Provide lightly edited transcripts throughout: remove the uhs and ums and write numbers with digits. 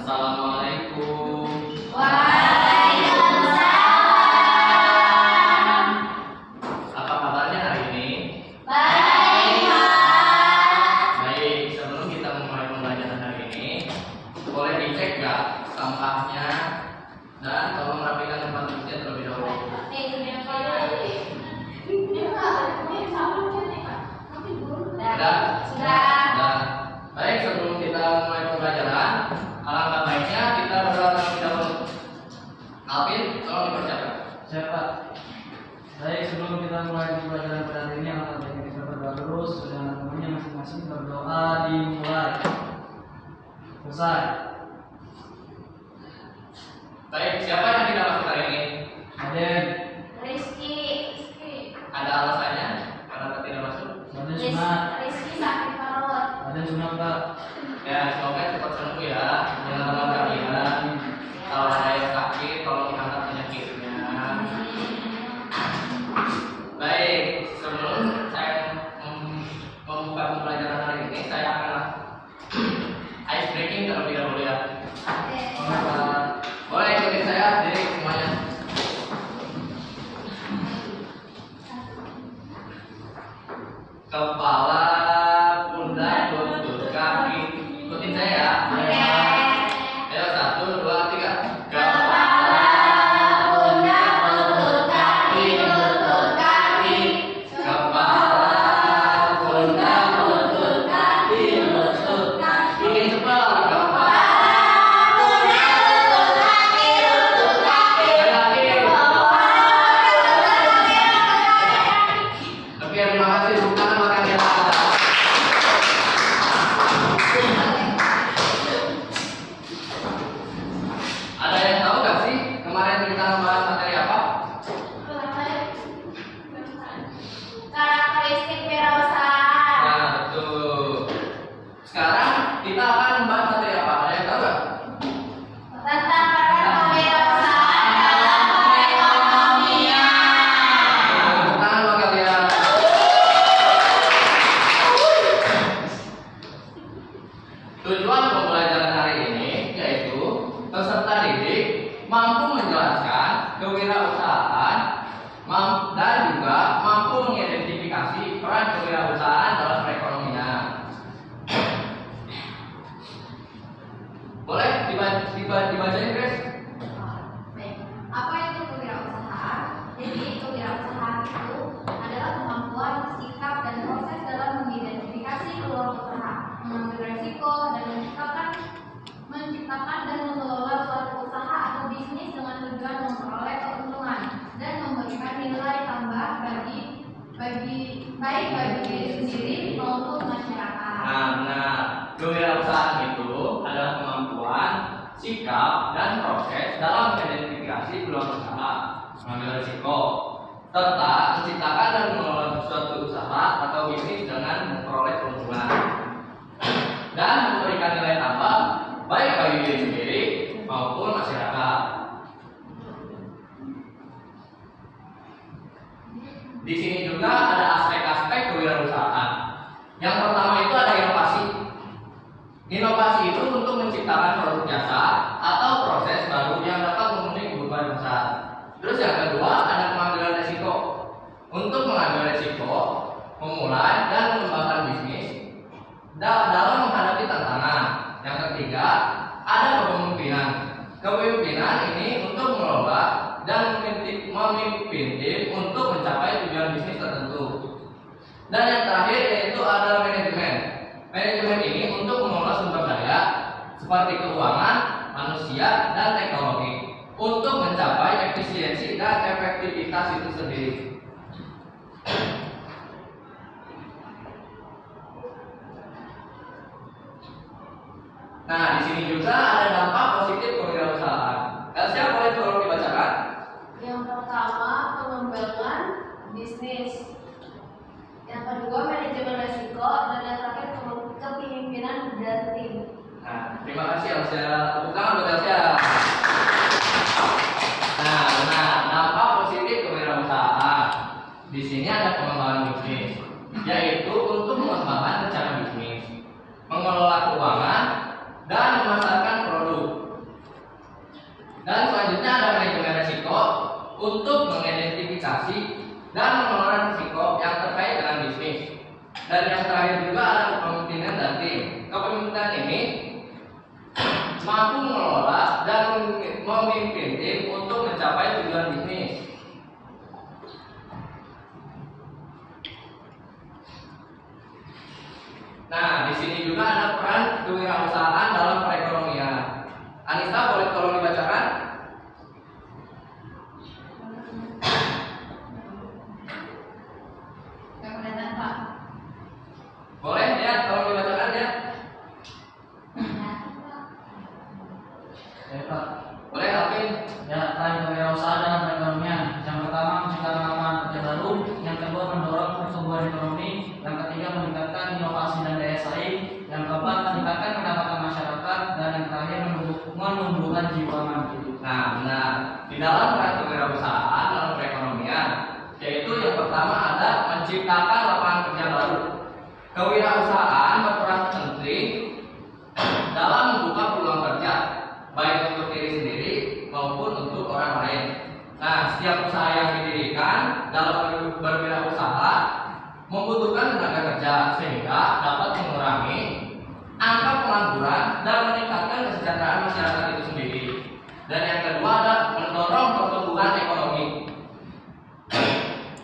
Assalamualaikum. Waalaikumsalam. Apa kabarnya hari ini? Baik, Pak. Baik, sebelum kita memulai pembelajaran hari ini, boleh dicek nggak sampahnya dan tolong rapikan tempat duduknya terlebih dahulu. Sudah. Dan baik, sebelum kita mulai pembelajaran, alangkah baiknya kita berdoa terlebih dahulu. Alvin, tolong dipersiapkan. Siapa? Baik, sebelum kita mulai pembelajaran pada hari ini, alangkah baiknya kita berdoa dulu sesuai dengan namanya masing-masing. Berdoa dimulai. Selesai. Baik, siapa yang tidak masuk hari ini? Aden, Rizky. Ada alasannya kenapa tidak masuk? Aden sunat, Rizky sakit perut. Aden sunat Pak. Ya, semoga cepat sembuh ya. Jangan lama kalian. Kalau ada yang sakit, tolong diangkat penyakitnya. Baik, sebelum saya membuka pembelajaran hari ini, saya akan ice breaking terlebih dahulu ya. Boleh ikutin saya, diri semuanya. Kepala, pundak, lutut, kaki. Ikutin saya ya. Ayo, 1, 2, 3. Kepala, pundak, lutut, kaki, lutut, kaki. Kepala, pundak, lutut, kaki, lutut, kaki. Makin cepat. Kepala, Pundak, lutut, kaki, lutut, kaki. kaki. Kepala, Oke, terima kasih. Bukan makan ya. Ada yang tahu nggak sih kemarin kita membahas materi apa? karakteristik wirausaha. Nah, betul. Sekarang kita akan membahas materi apa? Ada yang tahu nggak? Tentang peran kewirausahaan dalam perekonomian. Tepuk tangan buat kalian. Tujuan pembelajaran hari ini yaitu peserta didik mampu menjelaskan kewirausahaan dan juga mampu mengidentifikasi peran kewirausahaan dalam perekonomian. Boleh dibacain, Grace? Baik. Apa itu kewirausahaan? Jadi kewirausahaan itu adalah kemampuan, sikap, dan proses dalam mengidentifikasi peluang usaha, mengambil resiko, dan menciptakan dan mengelola suatu usaha atau bisnis dengan tujuan memperoleh keuntungan dan memberikan nilai tambah baik bagi diri sendiri maupun masyarakat. Nah, benar. Kewirausahaan itu adalah kemampuan, sikap, dan proses dalam mengidentifikasi peluang usaha, mengambil risiko, serta menciptakan dan mengelola suatu usaha atau bisnis dengan memperoleh keuntungan dan memberikan nilai tambah baik bagi diri sendiri maupun masyarakat. Di sini juga ada aspek-aspek kewirausahaan. Yang pertama itu ada inovasi. Inovasi itu untuk menciptakan produk jasa atau proses baru yang dapat memenuhi kebutuhan besar. Terus yang kedua ada pengambilan resiko. Untuk mengambil resiko, memulai dan mengembangkan bisnis dalam menghadapi tantangan. Yang ketiga ada kepemimpinan. Kepemimpinan ini untuk mengelola dan memimpin tim untuk mencapai tujuan bisnis tertentu. Dan yang terakhir yaitu ada manajemen. Manajemen ini untuk mengelola sumber daya seperti keuangan, manusia, dan teknologi untuk mencapai efisiensi dan efektivitas itu sendiri. Nah, di sini juga ada dampak positif kewirausahaan. Elsa boleh tolong dibacakan? Yang pertama, pengembangan bisnis. Yang kedua, manajemen resiko. Dan yang terakhir, kepemimpinan dan tim. Nah, terima kasih Elsa. Tepuk tangan buat Elsa. Nah, dampak positif kewirausahaan. Di sini ada pengembangan bisnis, yaitu untuk mengembangkan rencana bisnis, mengelola keuangan, dan memasarkan produk. ini mampu mengelola dan memimpin tim untuk mencapai tujuan bisnis. Nah, di sini juga ada peran kewirausahaan dalam perekonomian. Anissa, boleh tolong dibacakan? Nggak kelihatan, Pak. Boleh ya, tolong dibacakan ya. Ya, Pak. Boleh, Alvin. Ya, peran kewirausahaan dalam perekonomian. Yang pertama, menciptakan lapangan kerja baru. Yang kedua, mendorong pertumbuhan ekonomi. Yang ketiga, meningkatkan inovasi dan daya saing. Yang keempat, meningkatkan pendapatan masyarakat. Dan yang terakhir, menumbuhkan jiwa mandiri. Nah, benar. Di dalam peran kewirausahaan dalam perekonomian, yaitu yang pertama ada menciptakan lapangan kerja baru. Kewirausahaan berperan penting dalam membuka peluang kerja, baik untuk diri sendiri maupun untuk orang lain. Nah, setiap usaha yang didirikan dalam berwirausaha membutuhkan tenaga kerja sehingga dapat mengurangi angka pengangguran dan meningkatkan kesejahteraan masyarakat itu sendiri. Dan yang kedua ada mendorong pertumbuhan ekonomi.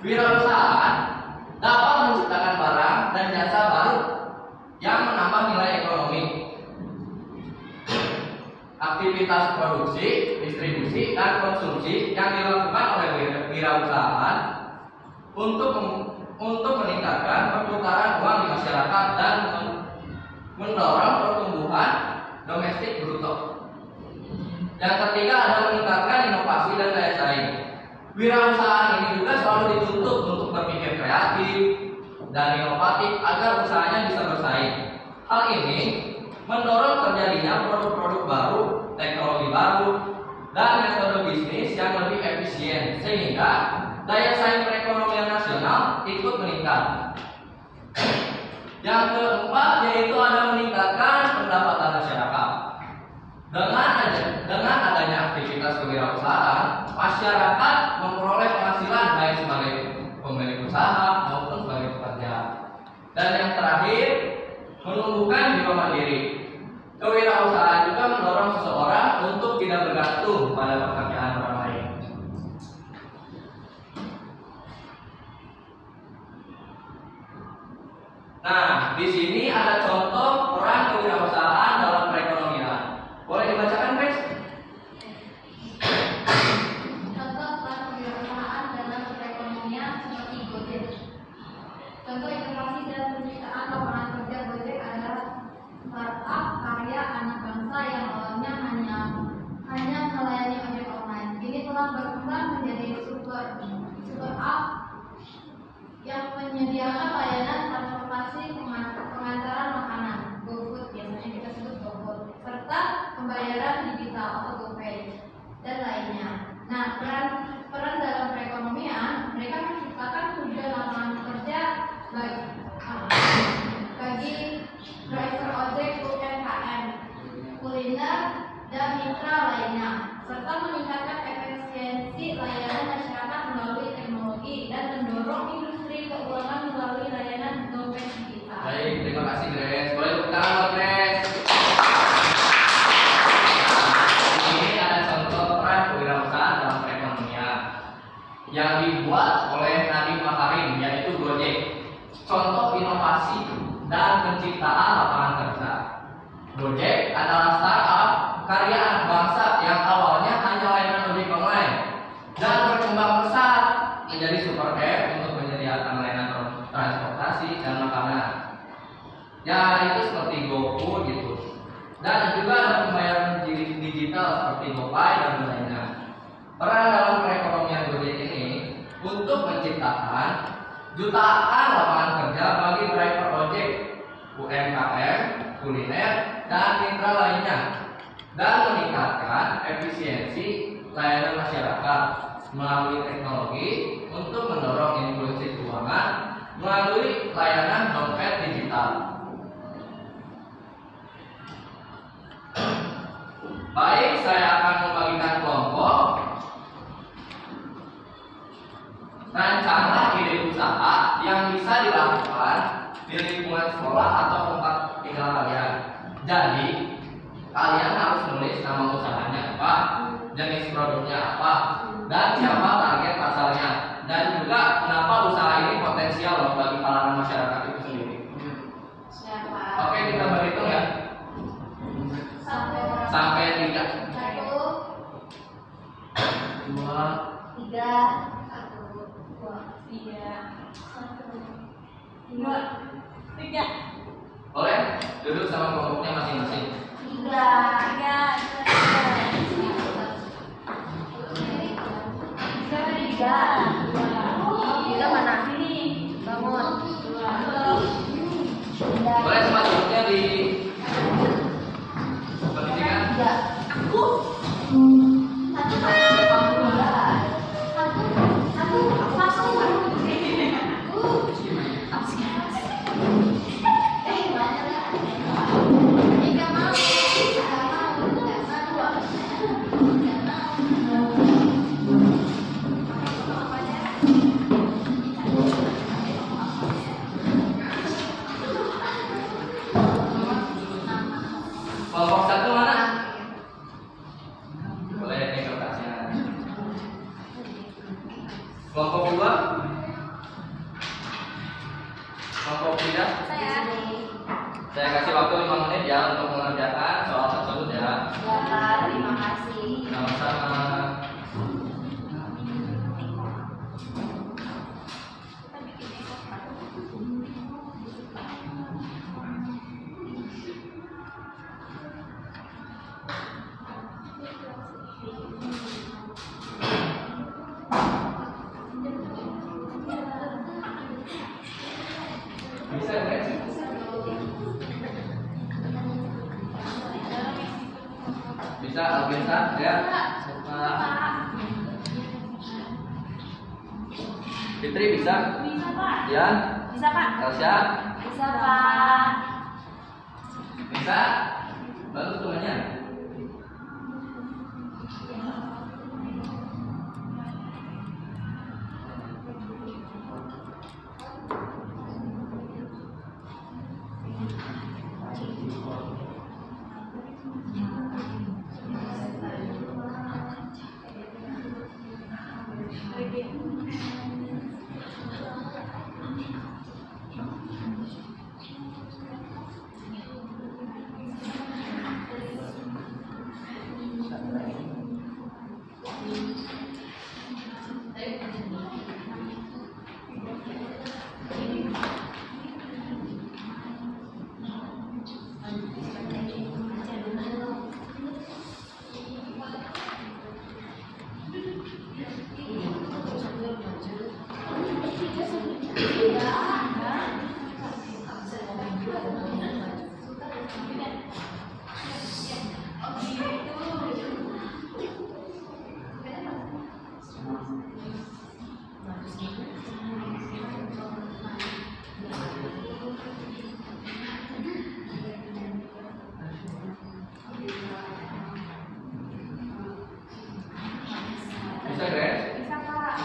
Wirausahaan dapat menciptakan barang dan jasa baru yang menambah nilai ekonomi. Aktivitas produksi, distribusi, dan konsumsi yang dilakukan oleh wirausahaan untuk meningkatkan perputaran uang di masyarakat dan mendorong pertumbuhan domestik bruto. Yang ketiga ada meningkatkan inovasi dan daya saing. Wirausahaan ini juga selalu dituntut untuk berpikir kreatif dan inovatif agar usahanya bisa bersaing. Hal ini mendorong terjadinya produk-produk baru, teknologi baru, dan metode bisnis yang lebih efisien sehingga daya saing perekonomian nasional ikut meningkat. Yang keempat yaitu ada meningkatkan pendapatan masyarakat. Dengan adanya aktivitas kewirausahaan, masyarakat memperoleh penghasilan baik sebagai pemilik usaha maupun sebagai pekerja. Dan yang terakhir, menumbuhkan jiwa mandiri. Kewirausahaan juga mendorong seseorang untuk tidak bergantung pada pekerjaan orang lain. Nah, di sini ada contoh peran kewirausahaan dalam perekonomian. Boleh dibacakan, Grace? Contoh peran kewirausahaan dalam perekonomian seperti Gojek. Contoh inovasi dan penciptaan lapangan kerja Gojek adalah startup karya anak bangsa yang awalnya hanya melayani ojek online. Ini telah berkembang menjadi super app yang menyediakan layanan transportasi pengantaran makanan GoFood, biasanya kita sebut GoFood, serta pembayaran digital atau GoPay dan lainnya. Nah, peran dalam perekonomian, mereka menciptakan tujuan lapangan kerja bagi driver ojek, UMKM, kuliner, dan mitra lainnya, serta meningkatkan efisiensi layanan masyarakat melalui teknologi dan mendorong industri keuangan melalui layanan dompet digital. Baik, terima kasih Grace. Boleh tepuk tangan buat Grace. Ini ada contoh peran kewirausahaan dalam perekonomian yang dibuat oleh Nadiem Makarim, yaitu Gojek. Contoh inovasi dan penciptaan lapangan kerja. Gojek adalah startup karya anak bangsa yang awalnya hanya layanan ojek online dan berkembang pesat menjadi super app untuk menyediakan layanan transportasi dan makanan. Ya, itu seperti GoFood gitu. Dan juga ada pembayaran digital seperti GoPay dan lainnya. Peran dalam perekonomian Gojek ini untuk menciptakan jutaan lapangan kerja bagi driver ojek, UMKM, kuliner, dan mitra lainnya, dan meningkatkan efisiensi layanan masyarakat melalui teknologi untuk mendorong inklusi keuangan melalui layanan dompet digital. Baik, saya akan membagikan kelompok. Rancangan ide usaha yang bisa dilakukan di lingkungan sekolah atau tempat tinggal kalian. Jadi kalian harus nulis nama usahanya apa, jenis produknya apa, dan siapa target pasarnya, dan juga kenapa usaha ini potensial loh bagi kalangan masyarakat itu sendiri. Siapa? Oke, kita berhitung ya sampai 3. 2, 3, 1, 2, 3. Boleh duduk sama kelompoknya masing-masing. 3 mana? Bangun. Boleh tempat duduknya di pendidikan. 1 mana? Boleh ini kertasnya. Kelompok 2. Kelompok 3. Saya kasih waktu 5 menit ya untuk mengerjakan soal tersebut ya. Terima kasih. Sama-sama. Bisa kan? Bisa Alvinsa ya? Fitri bisa? Ya? Bisa, Pak. Tasya? Bisa, Pak. Bisa? Bantu temannya. Bisa Grace? Bisa, Pak.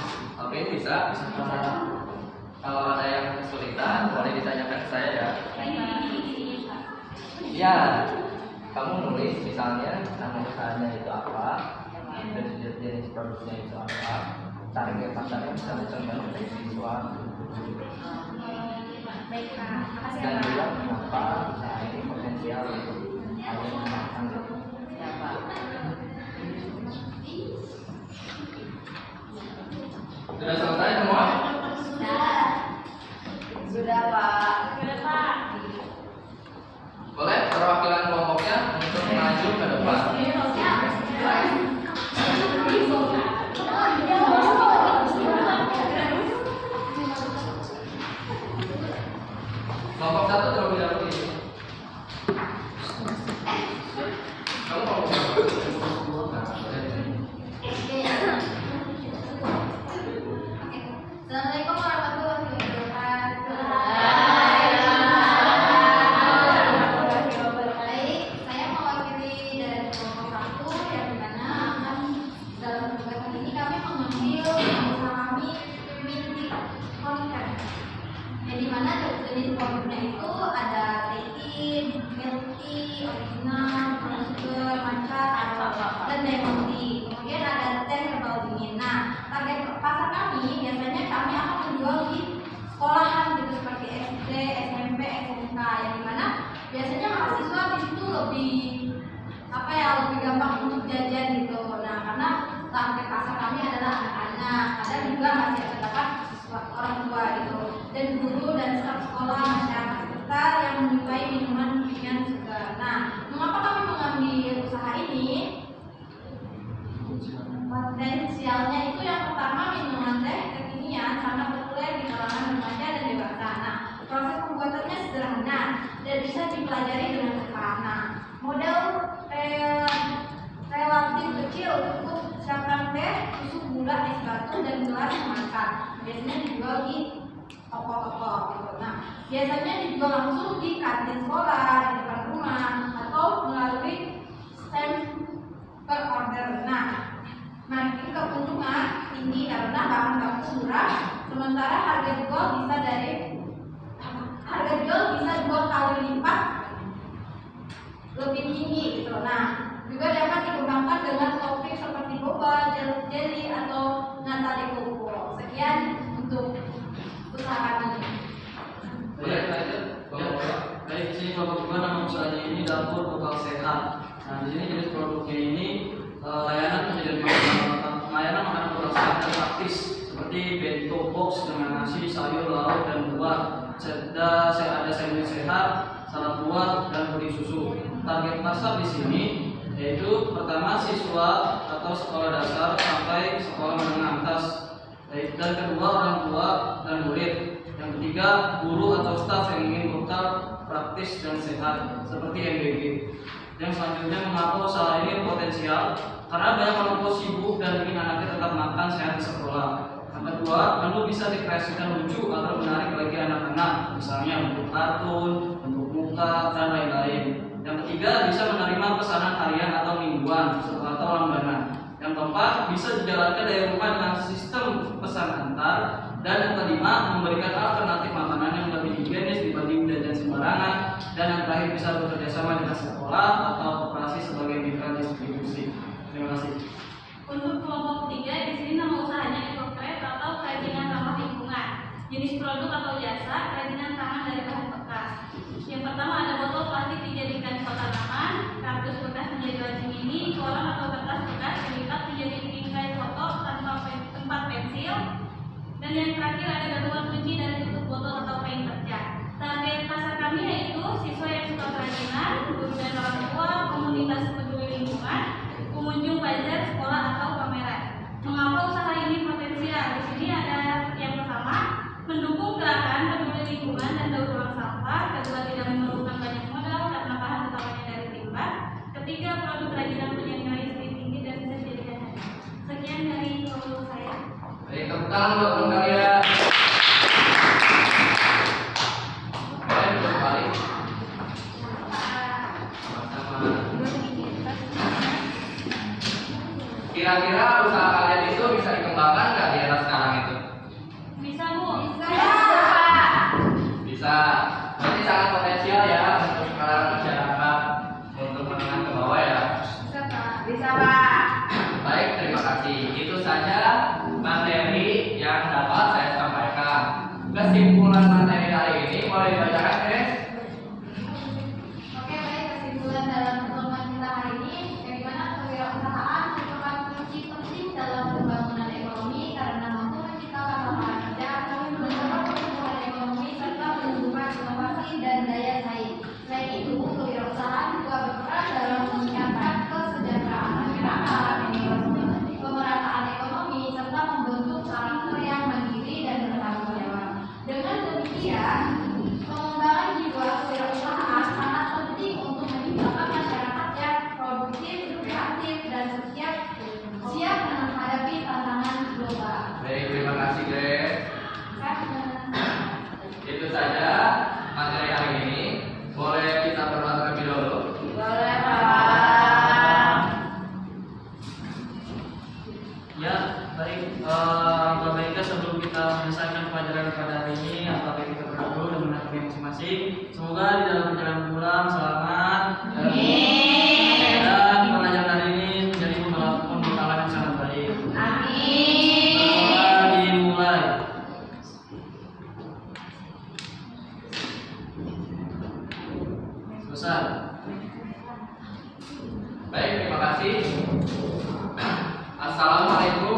Oke bisa. Kalau ada yang kesulitan boleh ditanyakan ke saya ya. Ya, kamu nulis misalnya nama usahanya itu apa, jenis produknya itu apa, target pasarnya bisa macam-macam dari siswa, Baik, Pak. Makasih, dan ya, juga Pak. kenapa usaha ini potensial untuk kalian mengembangkan. Sudah selesai semua? Sudah, Pak. Boleh perwakilan kelompoknya untuk maju ke depan. Kelompok 1 terlebih dahulu. original, sugar, matcha, dan lemon tea. Kemudian ada teh herbal dingin. Nah, target pasar kami biasanya kami akan menjual di sekolahan gitu seperti SD, SMP, SMK yang dimana biasanya mahasiswa di situ lebih lebih gampang untuk jajan gitu. Nah, karena target pasar kami adalah anak-anak, kadang juga masih terdapat siswa orang tua gitu, dan guru dan staf sekolah, masyarakat sekitar yang menyukai minuman bikinan segar. Nah, mengapa kami mengambil usaha ini? Potensialnya itu yang pertama, minuman teh kekinian sangat populer di kalangan remaja dan dewasa. Nah, proses pembuatannya sederhana dan bisa dipelajari dengan cepat. Nah, modal relatif kecil, cukup siapkan teh, susu, gula, es batu, dan gelas makan. Biasanya dijual di toko-toko gitu. Nah, biasanya dijual langsung di kantin sekolah, di depan rumah, atau melalui stand per order. Nah, marketing keuntungan tinggi karena bahan baku murah, sementara harga jual bisa 2 kali lipat lebih tinggi gitu. Nah, juga dapat dikembangkan dengan topik seperti boba, jelly, atau nata de coco. Sekian untuk usaha kami. Boleh lanjut? Baik, di sini Bapak Ibu, nama usahanya ini dapur lokal sehat. Nah, di sini jenis produknya ini layanan makanan lokal sehat dan praktis seperti bento box dengan nasi, sayur, lauk, dan buah. Ada sandwich sehat, salad buah, dan puding susu. Target pasar di sini yaitu pertama siswa atau sekolah dasar sampai sekolah menengah atas, dan kedua orang tua dan murid. Yang ketiga guru atau staf yang ingin bekal praktis dan sehat seperti MBG. Yang selanjutnya, mengapa usaha ini potensial? Karena banyak orang tua sibuk dan ingin anaknya tetap makan sehat di sekolah. Yang kedua, menu bisa dikreasikan lucu agar menarik bagi anak-anak, misalnya bentuk kartun, bentuk muka, dan lain-lain. Yang ketiga, bisa menerima pesanan harian atau mingguan atau langganan. Yang keempat, bisa dijalankan dari rumah dengan sistem pesan antar. Dan yang kelima, memberikan alternatif makanan yang lebih higienis dibanding jajan sembarangan. Dan yang terakhir, bisa bekerjasama dengan sekolah atau koperasi sebagai mitra distribusi. Terima kasih. Untuk kelompok ketiga, di sini nama usahanya EcoCraft atau kerajinan ramah lingkungan. Jenis produk atau jasa kerajinan tangan dari bahan bekas. Yang pertama ada botol plastik dijadikan kotak tangan, kardus bekas menjadi laci mini, koran atau kertas bekas dilipat menjadi bingkai foto tanpa tempat pensil. Dan yang terakhir ada gantungan kunci dan tutup botol atau kain perca. Target pasar kami yaitu siswa yang suka kerajinan, guru dan orang tua, komunitas peduli lingkungan, pengunjung bazar, sekolah atau pameran. Mengapa usaha ini potensial? Di sini ada yang pertama, mendukung gerakan peduli lingkungan dan daur ulang sampah. Kedua, tidak memerlukan banyak modal karena bahan utamanya dari limbah. Ketiga, produk kerajinan punya nilai estetik tinggi dan bisa dijadikan hadiah. Sekian dari kelompok saya. Baik, tepuk tangan buat teman kalian. Kalian belum balik. Sama-sama. Kira-kira usaha kalian itu bisa dikembangkan nggak di era sekarang itu? Bisa, Bu. Bisa. Berarti sangat potensial ya untuk sekarang masyarakat untuk menengah ke bawah ya. Bisa, Pak. Baik, terima kasih. Itu saja materi yang dapat saya sampaikan. Kesimpulan materi hari ini boleh dibacakan, Chris? Oke, baik, kesimpulan dalam pertemuan kita hari ini, bagaimana kewirausahaan merupakan kunci penting dalam pembangunan ekonomi karena mampu menciptakan lapangan kerja, mendorong pertumbuhan ekonomi serta menumbuhkan inovasi dan daya saing. Selain itu, kewirausahaan juga berperan dalam meningkatkan kesejahteraan masyarakat, pemerataan ekonomi serta membentuk karakter yang mandiri dan bertanggung jawab. Dengan demikian, pengembangan jiwa kewirausahaan sangat penting untuk menciptakan masyarakat yang produktif, kreatif, dan siap menghadapi tantangan global. Baik, terima kasih, Grace. Itu saja materi hari ini. Boleh kita berdoa terlebih dahulu? Boleh, Pak. Ya, baik. Baiknya sebelum kita menyelesaikan pelajaran pada hari ini, apakah kita berdoa dulu dengan hati masing-masing. Semoga di dalam perjalanan pulang selamat Amin. Dan pelajaran hari ini menjadi pembekalan yang sangat baik. Amin. Semoga dimulai. Selesai. Baik, terima kasih. Assalamualaikum